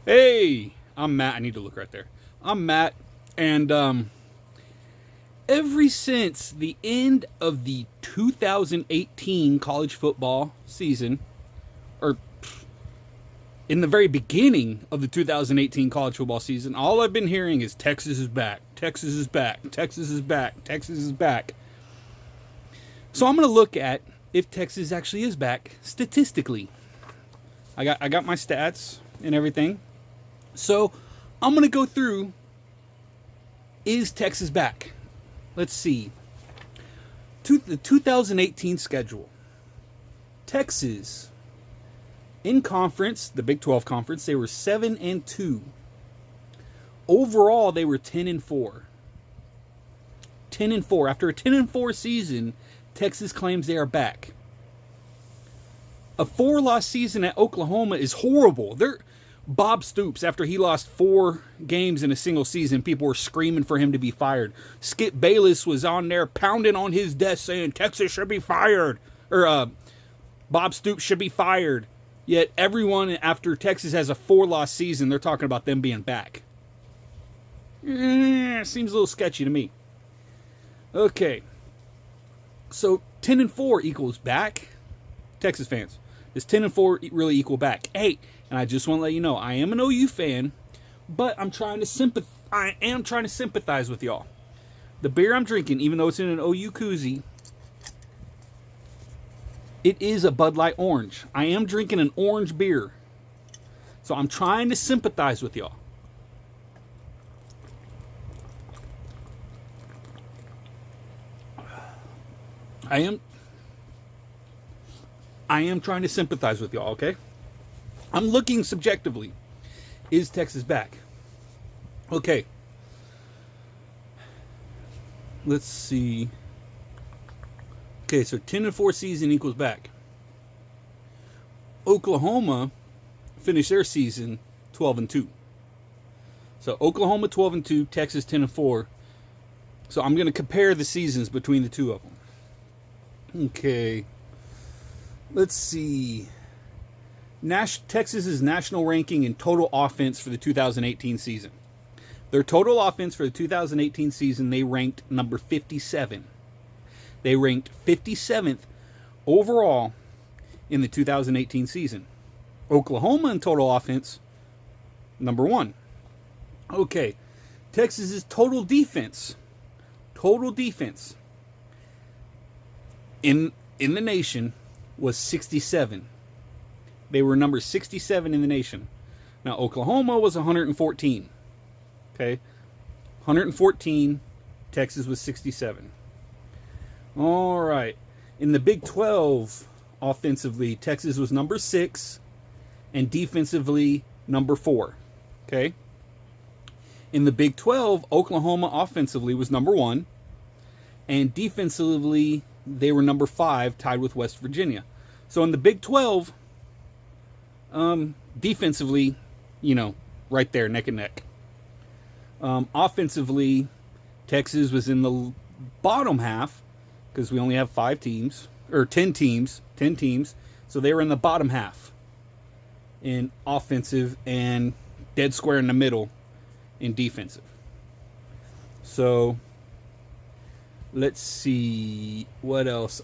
Hey, I'm Matt. I need to look right there. I'm Matt, and ever since the end of the 2018 college football season, or in the very beginning of the 2018 college football season, all I've been hearing is Texas is back, Texas is back, Texas is back, Texas is back. So I'm going to look at if Texas actually is back statistically. I got my stats and everything. So I'm going to go through, is Texas back? Let's see. The 2018 schedule. Texas, in conference, the Big 12 conference, they were 7-2. Overall, they were 10-4. 10-4. After a 10-4 season, Texas claims they are back. A 4-loss season at Oklahoma is horrible. Bob Stoops, after he lost 4 games in a single season, people were screaming for him to be fired. Skip Bayless was on there pounding on his desk saying Texas should be fired. Or Bob Stoops should be fired. Yet everyone, after Texas has a 4-loss season, they're talking about them being back. Seems a little sketchy to me. Okay. So 10-4 equals back. Texas fans, does 10-4 really equal back? Hey, and I just want to let you know, I am an OU fan, but I am trying to sympathize with y'all. The beer I'm drinking, even though it's in an OU koozie, it is a Bud Light Orange. I am drinking an orange beer, so I'm trying to sympathize with y'all. I am trying to sympathize with y'all, okay? I'm looking subjectively. Is Texas back? Okay. Let's see. Okay, so 10-4 season equals back. Oklahoma finished their season 12-2. So Oklahoma 12-2, Texas 10-4. So I'm going to compare the seasons between the two of them. Okay. Let's see. Texas's national ranking in total offense for the 2018 season. Their total offense for the 2018 season, they ranked number 57. They ranked 57th overall in the 2018 season. Oklahoma in total offense, number 1. Okay. Texas's total defense. Total defense in the nation was 67. They were number 67 in the nation. Now, Oklahoma was 114. Okay? 114. Texas was 67. All right. In the Big 12, offensively, Texas was number 6, and defensively, number 4. Okay? In the Big 12, Oklahoma offensively was number 1, and defensively, they were number 5, tied with West Virginia. So in the Big 12, defensively, right there, neck and neck. Offensively, Texas was in the bottom half because we only have 5 teams, or 10 teams, so they were in the bottom half in offensive and dead square in the middle in defensive. So let's see what else.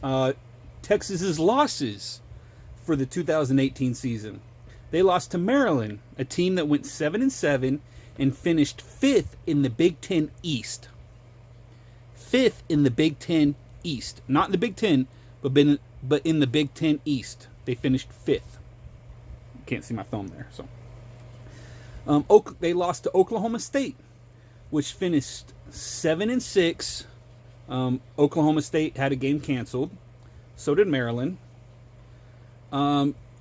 Texas's losses for the 2018 season. They lost to Maryland, a team that went 7-7 and finished 5th in the Big Ten East. 5th in the Big Ten East. Not in the Big Ten, but in the Big Ten East. They finished 5th. Can't see my thumb there. So, they lost to Oklahoma State, which finished 7-6. Oklahoma State had a game canceled. So did Maryland.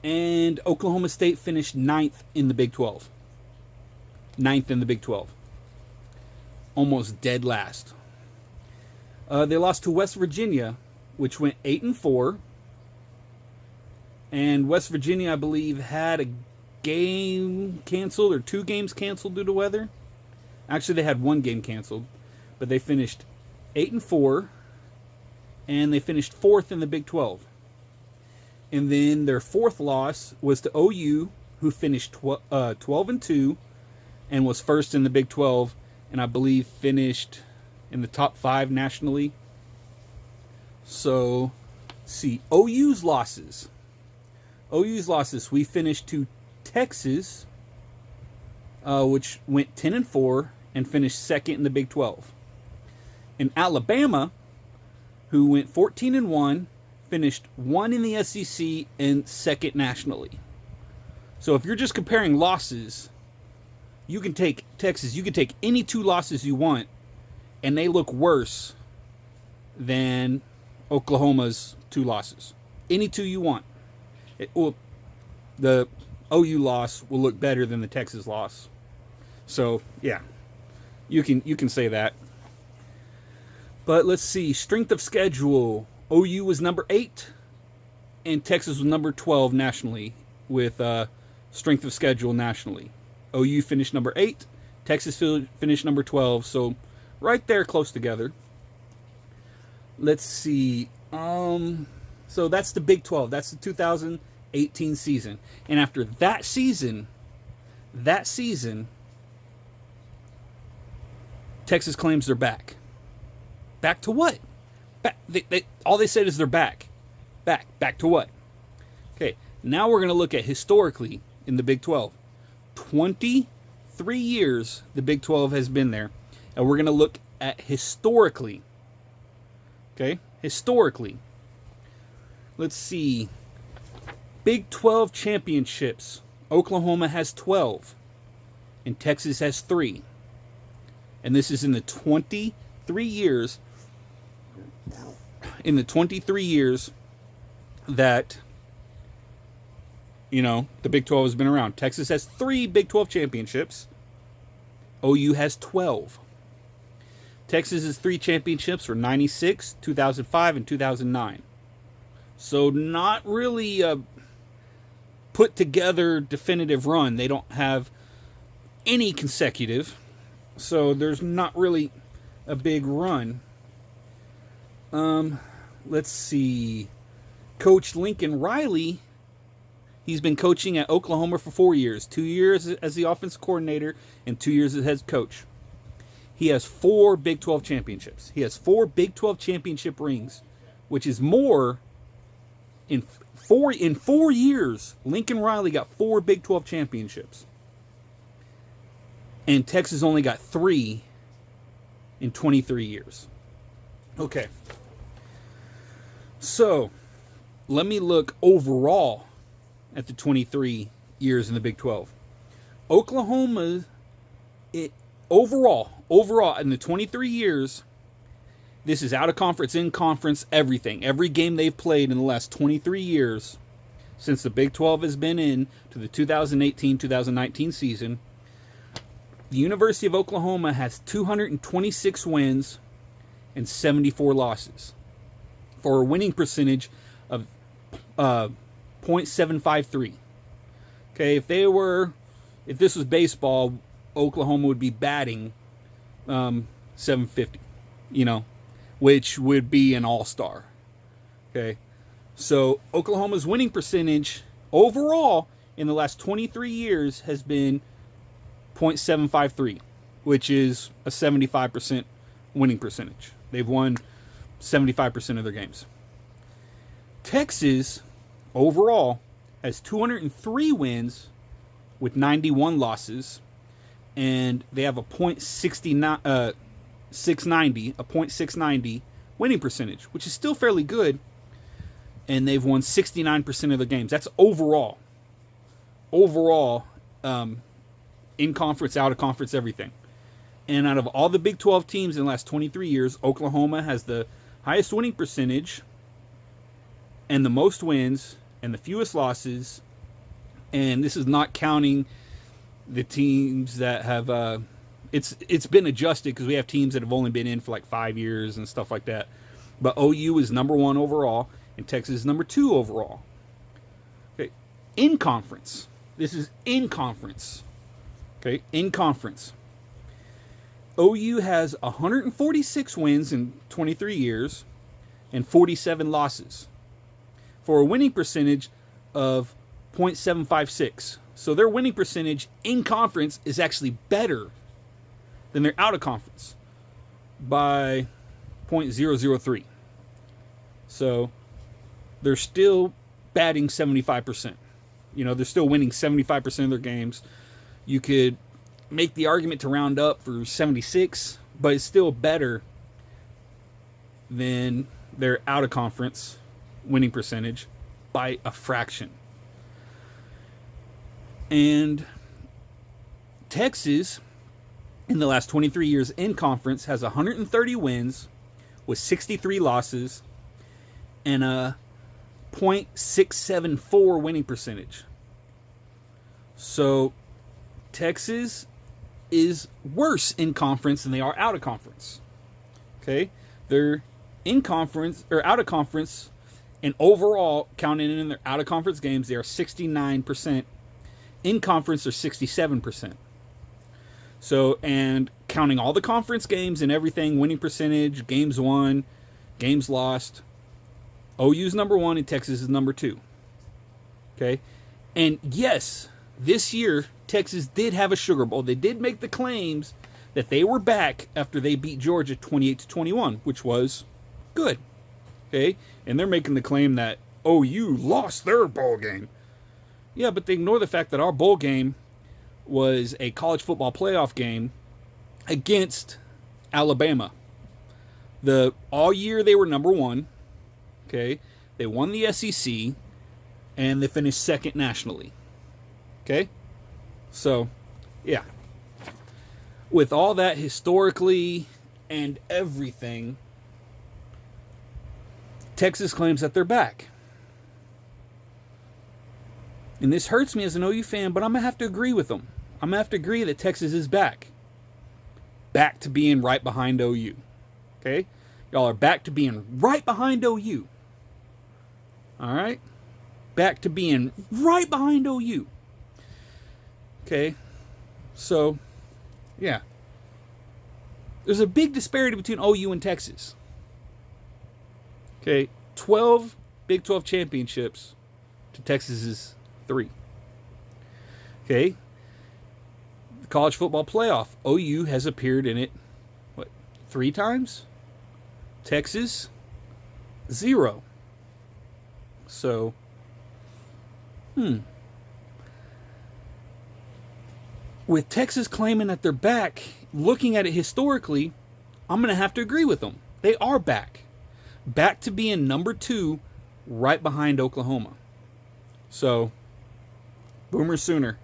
And Oklahoma State finished 9th in the Big 12. 9th in the Big 12. Almost dead last. They lost to West Virginia, which went 8-4. And West Virginia, I believe, had a game canceled or 2 games canceled due to weather. Actually, they had 1 game canceled. But they finished 8-4. And they finished 4th in the Big 12. And then their 4th loss was to OU, who finished 12-2 and was first in the Big 12, and I believe finished in the top 5 nationally. So, let's see. OU's losses. We finished to Texas, which went 10-4 and finished second in the Big 12. And Alabama, who went 14-1, finished 1 in the SEC and second nationally. So if you're just comparing losses, you can take Texas, you can take any 2 losses you want, and they look worse than Oklahoma's 2 losses. Any 2 you want. The OU loss will look better than the Texas loss. So, yeah, you can say that. But let's see, strength of schedule. OU was number 8, and Texas was number 12 nationally with strength of schedule nationally. OU finished number 8, Texas finished number 12, so right there close together. Let's see. So that's the Big 12. That's the 2018 season. And after that season, Texas claims they're back. Back to what? All they said is they're back. Back to what? Okay, now we're going to look at historically in the Big 12. 23 years the Big 12 has been there. And we're going to look at historically. Okay, historically. Let's see. Big 12 championships. Oklahoma has 12. And Texas has 3. And this is in the 23 years. In the 23 years that, the Big 12 has been around. Texas has 3 Big 12 championships. OU has 12. Texas's 3 championships were 96, 2005, and 2009. So not really a put together definitive run. They don't have any consecutive. So there's not really a big run. Let's see. Coach Lincoln Riley, he's been coaching at Oklahoma for 4 years. 2 years as the offensive coordinator and 2 years as head coach. He has 4 Big 12 championships. He has 4 Big 12 championship rings, which is more. In 4 years, Lincoln Riley got 4 Big 12 championships. And Texas only got 3 in 23 years. Okay. So, let me look overall at the 23 years in the Big 12. Oklahoma, overall in the 23 years, this is out of conference, in conference, everything. Every game they've played in the last 23 years, since the Big 12 has been in to the 2018-2019 season, the University of Oklahoma has 226 wins and 74 losses, for a winning percentage of .753. Okay, if this was baseball, Oklahoma would be batting 750, which would be an all-star. Okay, so Oklahoma's winning percentage overall in the last 23 years has been .753, which is a 75% winning percentage. They've won 75% of their games. Texas, overall, has 203 wins with 91 losses, and they have a .690 winning percentage, which is still fairly good, and they've won 69% of their games. That's overall. In conference, out of conference, everything. And out of all the Big 12 teams in the last 23 years, Oklahoma has the highest winning percentage and the most wins and the fewest losses. And this is not counting the teams that have it's been adjusted because we have teams that have only been in for like 5 years and stuff like that. But OU is number 1 overall and Texas is number 2 overall. Okay, in conference. This is in conference. Okay, in conference. OU has 146 wins in 23 years and 47 losses, for a winning percentage of .756. So their winning percentage in conference is actually better than their out of conference by .003. So they're still batting 75%. They're still winning 75% of their games. You could make the argument to round up for 76, but it's still better than their out of conference winning percentage by a fraction. And Texas, in the last 23 years in conference, has 130 wins with 63 losses and a .674 winning percentage. So Texas is worse in conference than they are out of conference. Okay? They're in conference or out of conference, and overall, counting in their out of conference games, they are 69%. In conference, they're 67%. So, and counting all the conference games and everything, winning percentage, games won, games lost, OU's number 1 and Texas is number 2. Okay? And yes, this year, Texas did have a Sugar Bowl. They did make the claims that they were back after they beat Georgia 28-21, which was good. Okay? And they're making the claim that OU lost their bowl game. Yeah, but they ignore the fact that our bowl game was a college football playoff game against Alabama. All year they were number 1. Okay? They won the SEC and they finished second nationally. Okay? So, yeah. With all that historically and everything, Texas claims that they're back. And this hurts me as an OU fan, but I'm going to have to agree with them. I'm going to have to agree that Texas is back. Back to being right behind OU. Okay? Y'all are back to being right behind OU. Alright? Back to being right behind OU. Okay? So, yeah. There's a big disparity between OU and Texas. Okay? 12 Big 12 championships to Texas's 3. Okay? The college football playoff. OU has appeared in it, 3 times? Texas, 0. So, with Texas claiming that they're back, looking at it historically, I'm going to have to agree with them. They are back. Back to being number 2, right behind Oklahoma. So, Boomer Sooner.